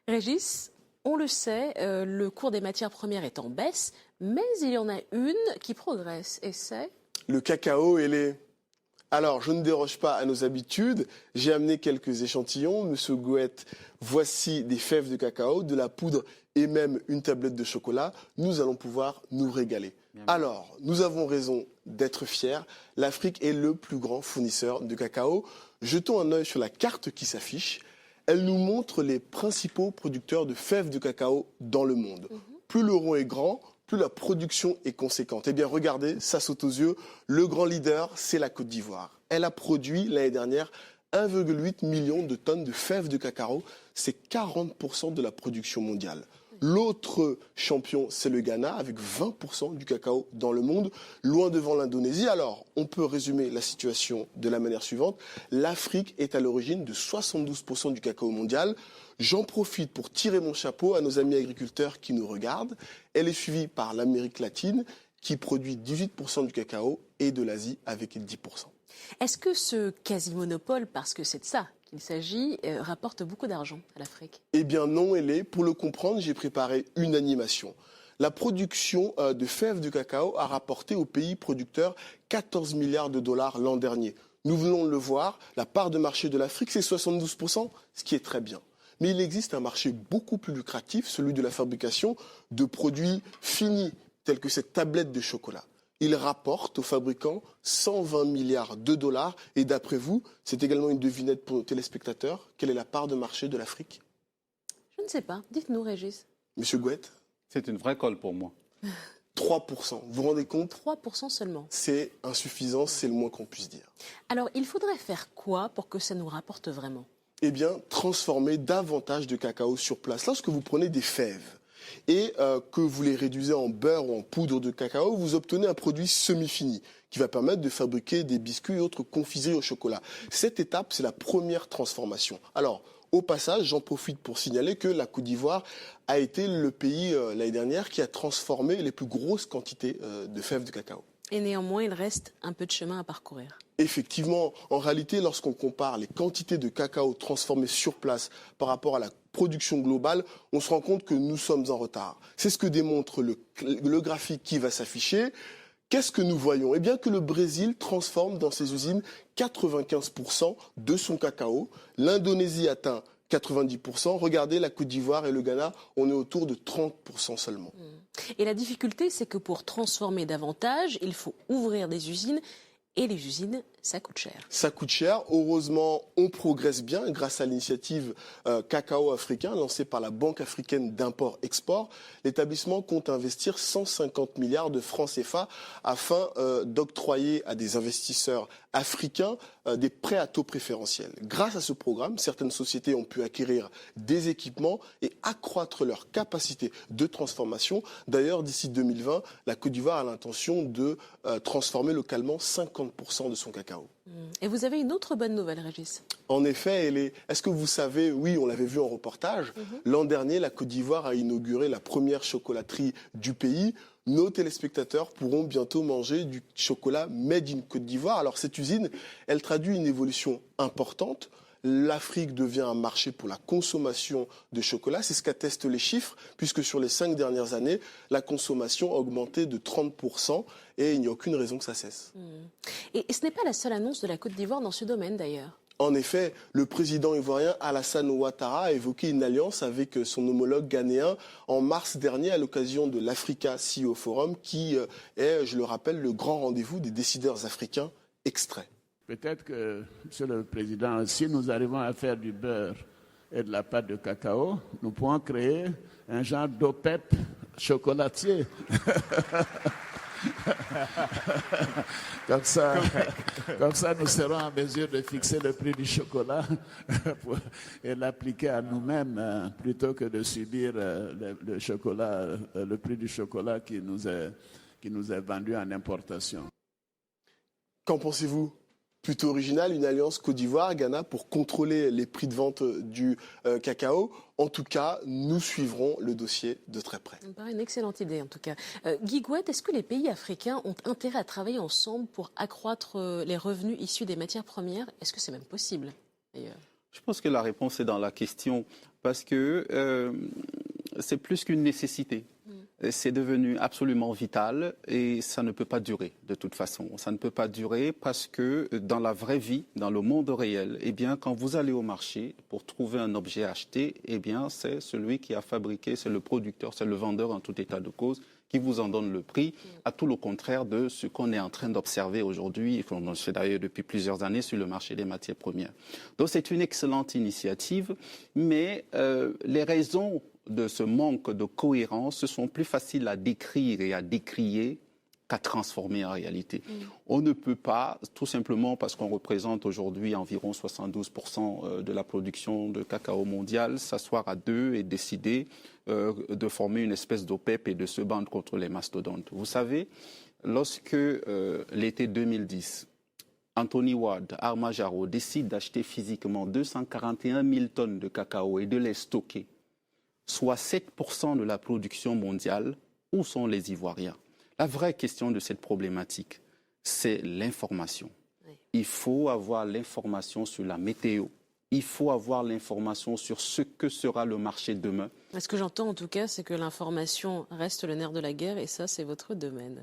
Régis, on le sait, le cours des matières premières est en baisse, mais il y en a une qui progresse, et c'est le cacao et les... Alors, je ne déroge pas à nos habitudes. J'ai amené quelques échantillons. Monsieur Gouette, voici des fèves de cacao, de la poudre et même une tablette de chocolat. Nous allons pouvoir nous régaler. Alors, nous avons raison d'être fiers. L'Afrique est le plus grand fournisseur de cacao. Jetons un œil sur la carte qui s'affiche. Elle nous montre les principaux producteurs de fèves de cacao dans le monde. Plus le rond est grand, plus la production est conséquente. Eh bien, regardez, ça saute aux yeux. Le grand leader, c'est la Côte d'Ivoire. Elle a produit l'année dernière 1,8 million de tonnes de fèves de cacao. C'est 40% de la production mondiale. L'autre champion, c'est le Ghana, avec 20% du cacao dans le monde, loin devant l'Indonésie. Alors, on peut résumer la situation de la manière suivante. L'Afrique est à l'origine de 72% du cacao mondial. J'en profite pour tirer mon chapeau à nos amis agriculteurs qui nous regardent. Elle est suivie par l'Amérique latine, qui produit 18% du cacao, et de l'Asie avec 10%. Est-ce que ce quasi-monopole, parce que c'est de ça qu'il s'agit, rapporte beaucoup d'argent à l'Afrique? Eh bien non, elle est. Pour le comprendre, j'ai préparé une animation. La production de fèves de cacao a rapporté aux pays producteurs 14 milliards de dollars l'an dernier. Nous venons de le voir, la part de marché de l'Afrique, c'est 72%, ce qui est très bien. Mais il existe un marché beaucoup plus lucratif, celui de la fabrication de produits finis, tels que cette tablette de chocolat. Il rapporte aux fabricants 120 milliards de dollars. Et d'après vous, c'est également une devinette pour nos téléspectateurs. Quelle est la part de marché de l'Afrique? Je ne sais pas. Dites-nous, Régis. Monsieur Gouette? C'est une vraie colle pour moi. 3%. Vous vous rendez compte? 3% seulement. C'est insuffisant, c'est le moins qu'on puisse dire. Alors, il faudrait faire quoi pour que ça nous rapporte vraiment? Eh bien, transformer davantage de cacao sur place. Lorsque vous prenez des fèves et que vous les réduisez en beurre ou en poudre de cacao, vous obtenez un produit semi-fini qui va permettre de fabriquer des biscuits et autres confiseries au chocolat. Cette étape, c'est la première transformation. Alors, au passage, j'en profite pour signaler que la Côte d'Ivoire a été le pays l'année dernière qui a transformé les plus grosses quantités de fèves de cacao. Et néanmoins, il reste un peu de chemin à parcourir. Effectivement, en réalité, lorsqu'on compare les quantités de cacao transformées sur place par rapport à la production globale, on se rend compte que nous sommes en retard. C'est ce que démontre le graphique qui va s'afficher. Qu'est-ce que nous voyons? Eh bien que le Brésil transforme dans ses usines 95% de son cacao. L'Indonésie atteint 90%. Regardez, la Côte d'Ivoire et le Ghana, on est autour de 30% seulement. Et la difficulté, c'est que pour transformer davantage, il faut ouvrir des usines. Et les usines, ça coûte cher. Ça coûte cher. Heureusement, on progresse bien grâce à l'initiative Cacao africain lancée par la Banque africaine d'import-export. L'établissement compte investir 150 milliards de francs CFA afin d'octroyer à des investisseurs africains des prêts à taux préférentiels. Grâce à ce programme, certaines sociétés ont pu acquérir des équipements et accroître leur capacité de transformation. D'ailleurs, d'ici 2020, la Côte d'Ivoire a l'intention de transformer localement 50% de son cacao. Et vous avez une autre bonne nouvelle, Régis. En effet, est-ce que vous savez, oui, on l'avait vu en reportage, l'an dernier, la Côte d'Ivoire a inauguré la première chocolaterie du pays. Nos téléspectateurs pourront bientôt manger du chocolat made in Côte d'Ivoire. Alors cette usine, elle traduit une évolution importante. L'Afrique devient un marché pour la consommation de chocolat. C'est ce qu'attestent les chiffres, puisque sur les 5 dernières années, la consommation a augmenté de 30% et il n'y a aucune raison que ça cesse. Et ce n'est pas la seule annonce de la Côte d'Ivoire dans ce domaine, d'ailleurs. En effet, le président ivoirien Alassane Ouattara a évoqué une alliance avec son homologue ghanéen en mars dernier à l'occasion de l'Africa CEO Forum, qui est, je le rappelle, le grand rendez-vous des décideurs africains extraits. Peut-être que, Monsieur le Président, si nous arrivons à faire du beurre et de la pâte de cacao, nous pourrons créer un genre d'OPEP chocolatier. Comme ça, nous serons en mesure de fixer le prix du chocolat et l'appliquer à nous-mêmes plutôt que de subir le prix du chocolat qui nous est vendu en importation. Qu'en pensez-vous? Plutôt original, une alliance Côte d'Ivoire-Ghana pour contrôler les prix de vente du cacao. En tout cas, nous suivrons le dossier de très près. Ça me paraît une excellente idée, en tout cas. Guy Gouette, est-ce que les pays africains ont intérêt à travailler ensemble pour accroître les revenus issus des matières premières? Est-ce que c'est même possible, d'ailleurs? Je pense que la réponse est dans la question, parce que c'est plus qu'une nécessité. C'est devenu absolument vital et ça ne peut pas durer de toute façon. Ça ne peut pas durer parce que dans la vraie vie, dans le monde réel, eh bien, quand vous allez au marché pour trouver un objet acheté, eh bien, c'est celui qui a fabriqué, c'est le producteur, c'est le vendeur en tout état de cause qui vous en donne le prix, à tout le contraire de ce qu'on est en train d'observer aujourd'hui, et qu'on le fait d'ailleurs depuis plusieurs années sur le marché des matières premières. Donc c'est une excellente initiative, mais les raisons de ce manque de cohérence sont plus faciles à décrire et à décrier qu'à transformer en réalité. On ne peut pas, tout simplement parce qu'on représente aujourd'hui environ 72% de la production de cacao mondial, s'asseoir à deux et décider de former une espèce d'OPEP et de se battre contre les mastodontes. Vous savez, lorsque l'été 2010, Anthony Ward, Armajaro, décide d'acheter physiquement 241 000 tonnes de cacao et de les stocker, soit 7% de la production mondiale, où sont les Ivoiriens? La vraie question de cette problématique, c'est l'information. Oui. Il faut avoir l'information sur la météo. Il faut avoir l'information sur ce que sera le marché demain. Ce que j'entends en tout cas, c'est que l'information reste le nerf de la guerre et ça, c'est votre domaine.